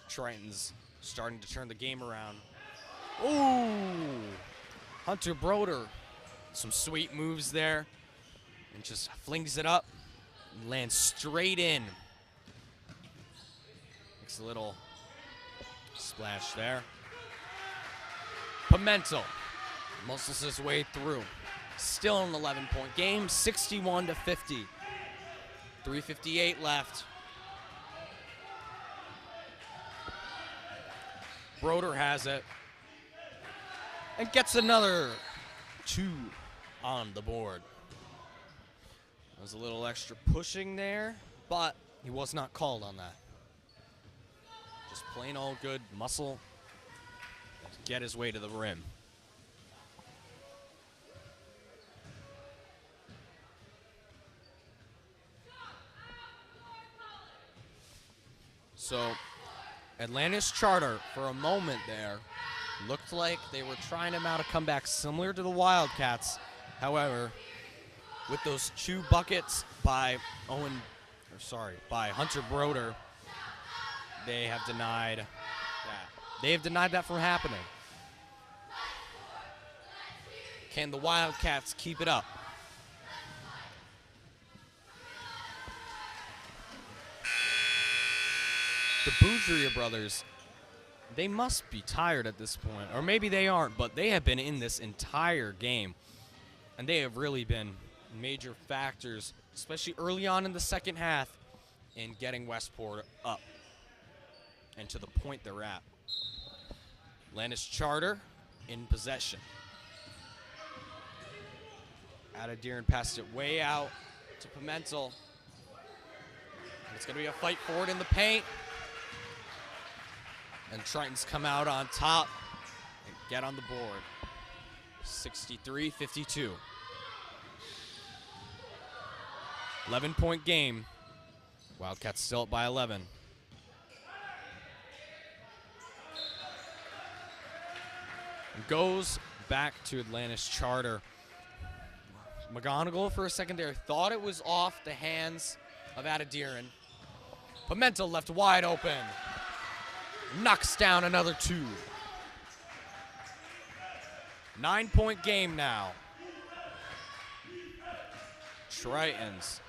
Tritons starting to turn the game around. Ooh! Hunter Broder, some sweet moves there, and just flings it up and lands straight in. Makes a little splash there. Pimentel muscles his way through. Still an 11-point game, 61-50. 3:58 left. Broder has it and gets another 2 on the board. There was a little extra pushing there, but he was not called on that. Just plain old good muscle to get his way to the rim. So, Atlantis Charter, for a moment there, looked like they were trying to mount a comeback similar to the Wildcats. However, with those 2 buckets by Hunter Broder, they have denied that. They have denied that from happening. Can the Wildcats keep it up? The Boudria brothers, they must be tired at this point. Or maybe they aren't, but they have been in this entire game. And they have really been major factors, especially early on in the second half, in getting Westport up and to the point they're at. Atlantis Charter in possession. Adadiran passed it way out to Pimentel. It's going to be a fight for it in the paint. And Tritons come out on top and get on the board. 63-52. 11-point game. Wildcats still up by 11. And goes back to Atlantis Charter. McGonigal for a second there thought it was off the hands of Adadiran. Pimentel left wide open. Knocks down another 2. 9-point game now. Tritons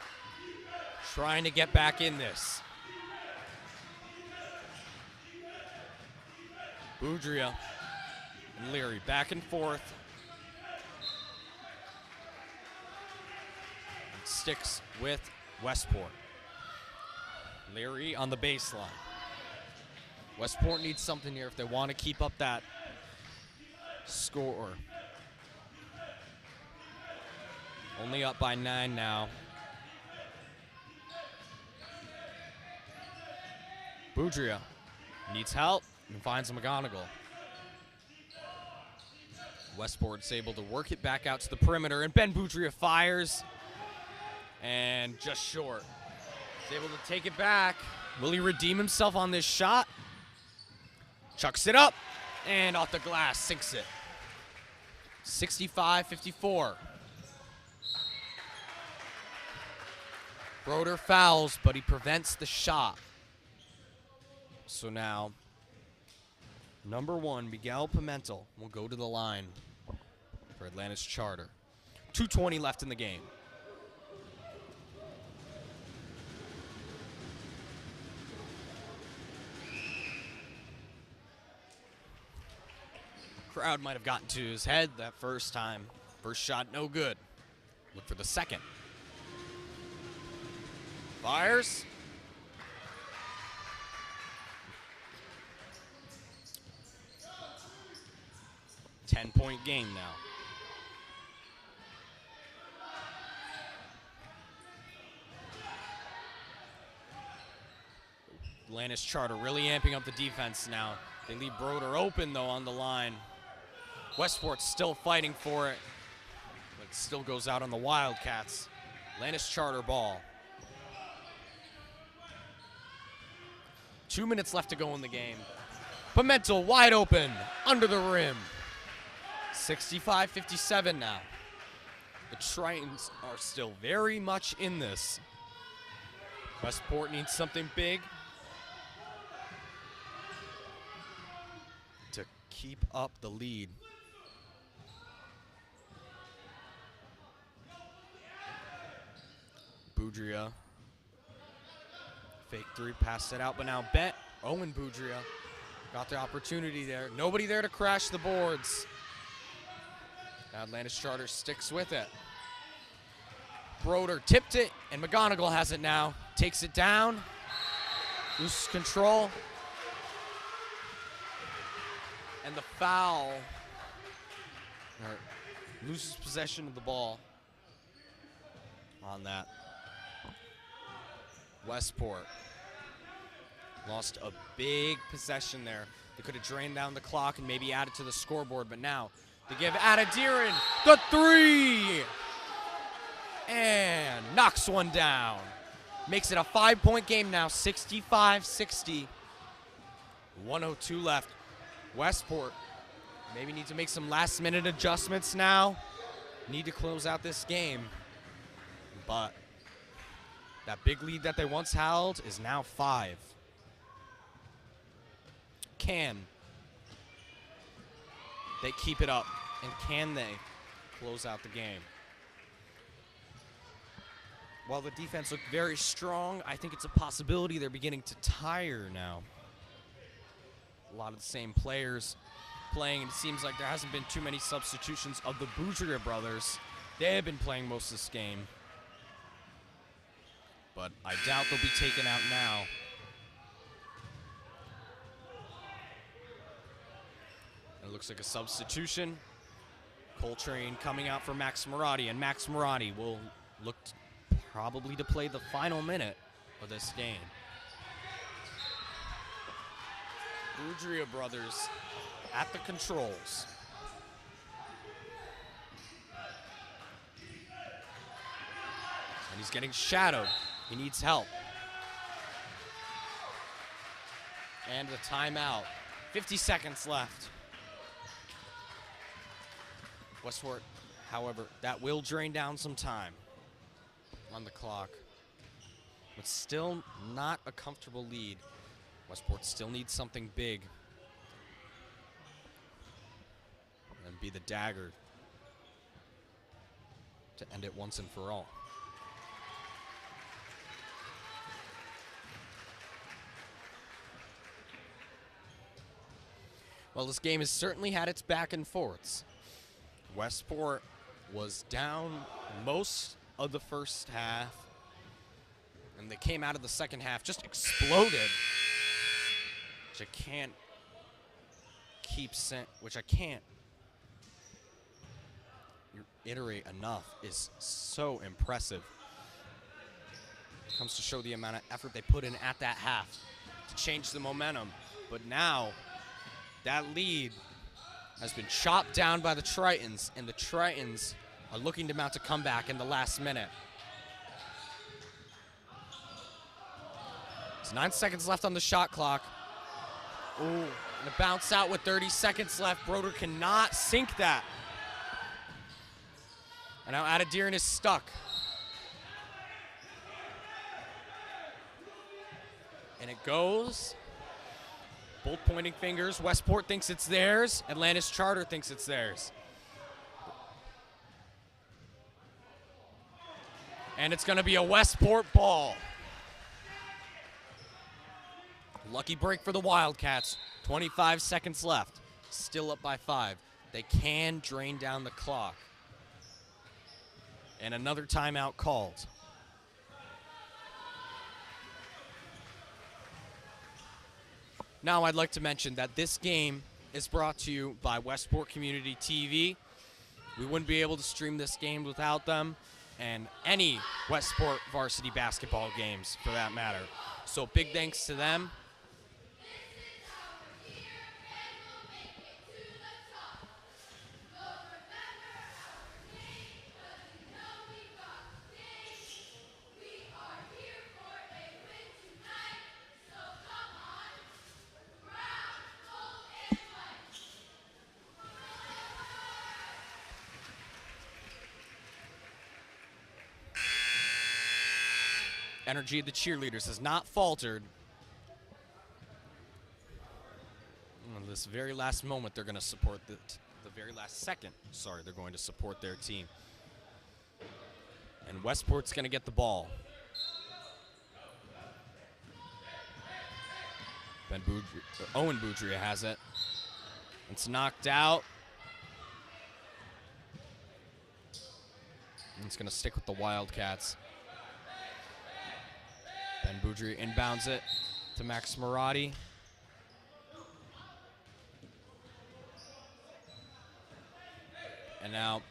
trying to get back in this. Boudria and Leary back and forth. It sticks with Westport. Leary on the baseline. Westport needs something here if they want to keep up that score. Only up by 9 now. Boudria needs help and finds McGonigal. Westport's able to work it back out to the perimeter, and Ben Boudria fires. And just short. He's able to take it back. Will he redeem himself on this shot? Chucks it up, and off the glass, sinks it. 65-54. Broder fouls, but he prevents the shot. So now, number 1, Miguel Pimentel, will go to the line for Atlantis Charter. 2:20 left in the game. Crowd might have gotten to his head that first time. First shot, no good. Look for the second. Fires. Ten-point game now. Atlantis Charter really amping up the defense now. They leave Broder open, though, on the line. Westport's still fighting for it, but it still goes out on the Wildcats. Atlantis Charter ball. 2 minutes left to go in the game. Pimentel wide open, under the rim. 65-57 now. The Tritons are still very much in this. Westport needs something big to keep up the lead. Boudria. Fake three, passed it out, but now Owen Boudria got the opportunity there. Nobody there to crash the boards. Now Atlantis Charter sticks with it. Broder tipped it, and McGonigal has it now. Takes it down, loses control. And the foul, or loses possession of the ball on that. Westport lost a big possession there. They could have drained down the clock and maybe added to the scoreboard, but now they give Adadiran the three and knocks one down. Makes it a 5-point game now, 65-60. 1:02 left. Westport maybe need to make some last-minute adjustments now. Need to close out this game, but that big lead that they once held is now 5. Can they keep it up, and can they close out the game? While the defense looked very strong, I think it's a possibility they're beginning to tire now. A lot of the same players playing, and it seems like there hasn't been too many substitutions of the Boudria brothers. They have been playing most of this game, but I doubt they'll be taken out now. It looks like a substitution. Coltrane coming out for Max Marotti, and Max Marotti will look probably to play the final minute of this game. Boudria brothers at the controls. And he's getting shadowed. He needs help. And the timeout. 50 seconds left. Westport, however, that will drain down some time on the clock. But still not a comfortable lead. Westport still needs something big. And be the dagger to end it once and for all. Well, this game has certainly had its back and forths. Westport was down most of the first half, and they came out of the second half, just exploded, which I can't iterate enough, is so impressive. It comes to show the amount of effort they put in at that half to change the momentum. But now, that lead has been chopped down by the Tritons, and the Tritons are looking to mount a comeback in the last minute. There's 9 seconds left on the shot clock. Ooh, and a bounce out with 30 seconds left. Broder cannot sink that. And now Adadiran is stuck. And it goes. Both pointing fingers. Westport thinks it's theirs. Atlantis Charter thinks it's theirs. And it's going to be a Westport ball. Lucky break for the Wildcats. 25 seconds left. still up by 5. They can drain down the clock. And another timeout called. Now I'd like to mention that this game is brought to you by Westport Community TV. We wouldn't be able to stream this game without them, and any Westport varsity basketball games for that matter. So big thanks to them. Energy of the cheerleaders has not faltered. In this very last moment, they're going to support the very last second. Sorry, they're going to support their team. And Westport's going to get the ball. Owen Boudria has it. It's knocked out. And it's going to stick with the Wildcats. Ben Boudria inbounds it to Max Marotti. And now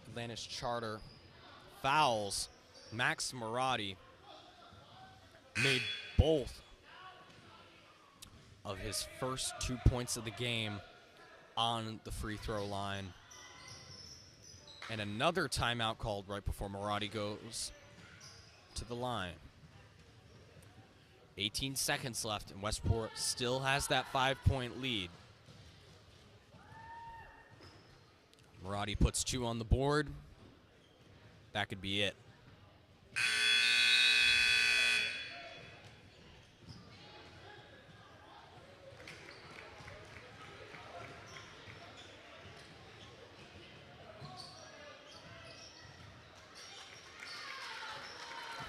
Atlantis Charter fouls Max Marotti. Made both of his first 2 points of the game on the free throw line. And another timeout called right before Marotti goes to the line. 18 seconds left, and Westport still has that 5-point lead. Marotti puts 2 on the board. That could be it.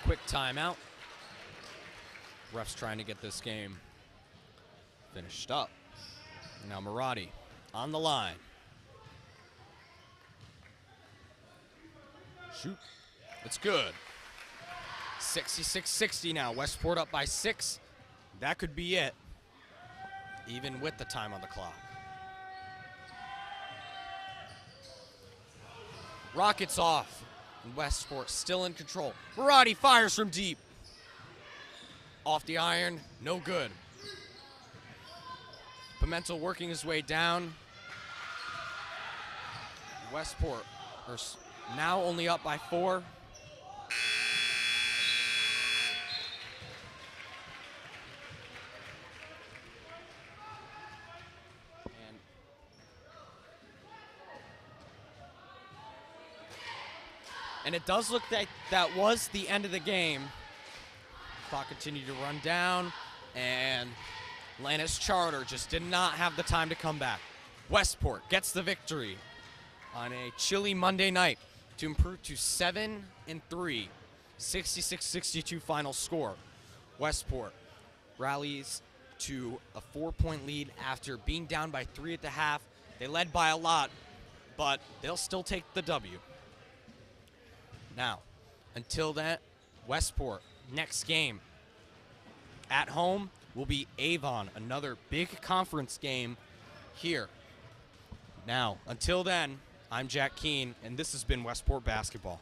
Quick timeout. Refs trying to get this game finished up. Now Marotti on the line. Shoot. It's good. 66-60 now. Westport up by 6. That could be it, even with the time on the clock. Rockets off. And Westport still in control. Marotti fires from deep. Off the iron, no good. Pimentel working his way down. Westport are now only up by 4. And it does look like that was the end of the game. Clock continued to run down, and Atlantis Charter just did not have the time to come back. Westport gets the victory on a chilly Monday night to improve to 7-3, 66-62 final score. Westport rallies to a 4-point lead after being down by 3 at the half. They led by a lot, but they'll still take the W. Now, until then, Westport, next game at home will be Avon, another big conference game here. Now, until then, I'm Jack Keene, and this has been Westport Basketball.